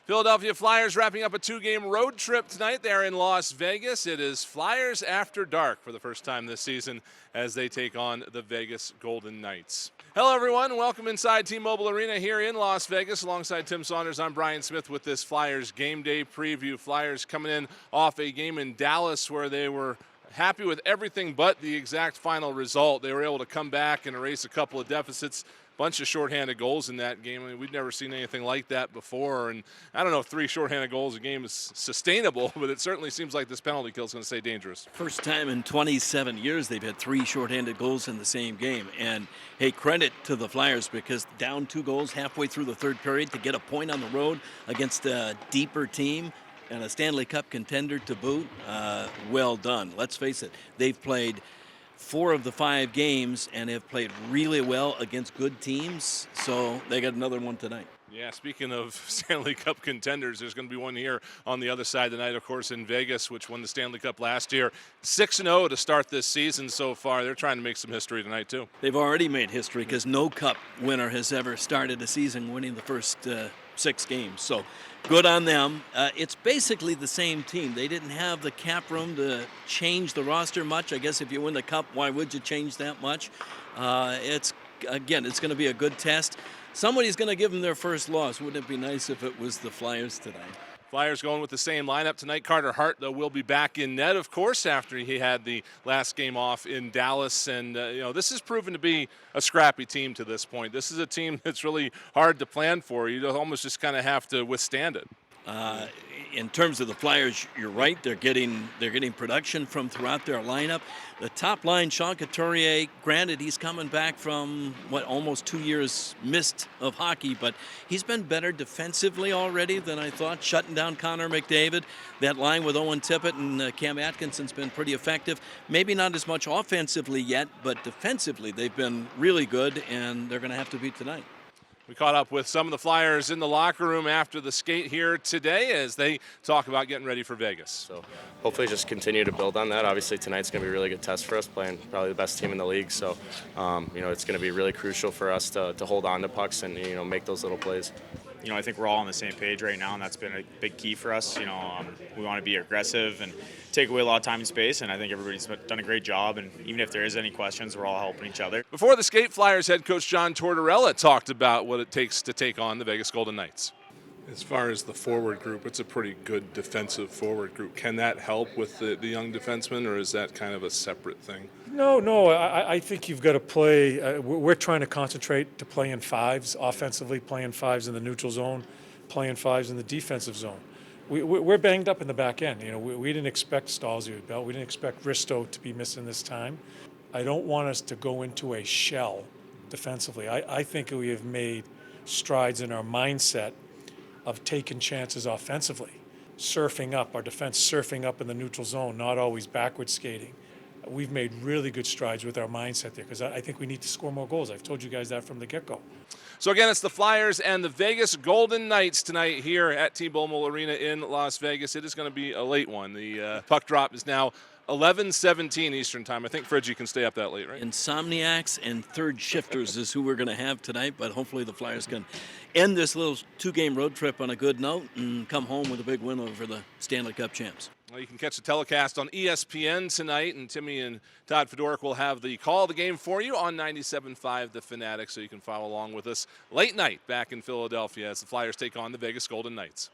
Philadelphia Flyers wrapping up a two-game road trip tonight. They're in Las Vegas. It is Flyers After Dark for the first time this season as they take on the Vegas Golden Knights. Hello, everyone. Welcome inside T-Mobile Arena here in Las Vegas. Alongside Tim Saunders, I'm Brian Smith with this Flyers game day preview. Flyers coming in off a game in Dallas where they were happy with everything but the exact final result. They were able to come back and erase a couple of deficits. Bunch of shorthanded goals in that game. I mean, we've never seen anything like that before. And I don't know if 3 shorthanded goals a game is sustainable, but it certainly seems like this penalty kill is going to stay dangerous. First time in 27 years they've had 3 shorthanded goals in the same game. And, hey, credit to the Flyers because down 2 goals halfway through the third period to get a point on the road against a deeper team and a Stanley Cup contender to boot, well done. Let's face it, they've played 4 of the 5 games and have played really well against good teams, so they got another one tonight. Yeah, speaking of Stanley Cup contenders, there's going to be one here on the other side tonight, of course, in Vegas, which won the Stanley Cup last year. 6-0 to start this season so far. They're trying to make some history tonight, too. They've already made history because no Cup winner has ever started a season winning the first 6 games. So good on them. It's basically the same team. They didn't have the cap room to change the roster much. I guess if you win the Cup, why would you change that much? It's going to be a good test. Somebody's going to give them their first loss. Wouldn't it be nice if it was the Flyers tonight? Flyers going with the same lineup tonight. Carter Hart, though, will be back in net, of course, after he had the last game off in Dallas. And, this has proven to be a scrappy team to this point. This is a team that's really hard to plan for. You almost just kind of have to withstand it. In terms of the Flyers, you're right. They're getting production from throughout their lineup. The top line, Sean Couturier, granted he's coming back from almost 2 years missed of hockey, but he's been better defensively already than I thought, shutting down Connor McDavid. That line with Owen Tippett and Cam Atkinson's been pretty effective. Maybe not as much offensively yet, but defensively they've been really good, and they're going to have to beat tonight. We caught up with some of the Flyers in the locker room after the skate here today as they talk about getting ready for Vegas. So hopefully just continue to build on that. Obviously tonight's going to be a really good test for us, playing probably the best team in the league. So, it's going to be really crucial for us to hold on to pucks and, make those little plays. I think we're all on the same page right now, and that's been a big key for us. We want to be aggressive and take away a lot of time and space, and I think everybody's done a great job. And even if there is any questions, we're all helping each other. Before the skate, Flyers head coach John Tortorella talked about what it takes to take on the Vegas Golden Knights. As far as the forward group, it's a pretty good defensive forward group. Can that help with the young defensemen, or is that kind of a separate thing? No. I think you've got to play. We're trying to concentrate to play in 5s, offensively playing 5s in the neutral zone, playing 5s in the defensive zone. We're banged up in the back end. We didn't expect Stalzy with Belt. We didn't expect Risto to be missing this time. I don't want us to go into a shell defensively. I think we have made strides in our mindset of taking chances offensively, surfing up, our defense surfing up in the neutral zone, not always backward skating. We've made really good strides with our mindset there because I think we need to score more goals. I've told you guys that from the get-go. So again, it's the Flyers and the Vegas Golden Knights tonight here at T-Mobile Arena in Las Vegas. It is going to be a late one. The puck drop is now 11:17 Eastern time. I think Fridgie can stay up that late, right? Insomniacs and third shifters is who we're going to have tonight, but hopefully the Flyers can end this little 2-game road trip on a good note and come home with a big win over the Stanley Cup champs. Well, you can catch the telecast on ESPN tonight, and Timmy and Todd Fedoruk will have the call of the game for you on 97.5 The Fanatic, so you can follow along with us late night back in Philadelphia as the Flyers take on the Vegas Golden Knights.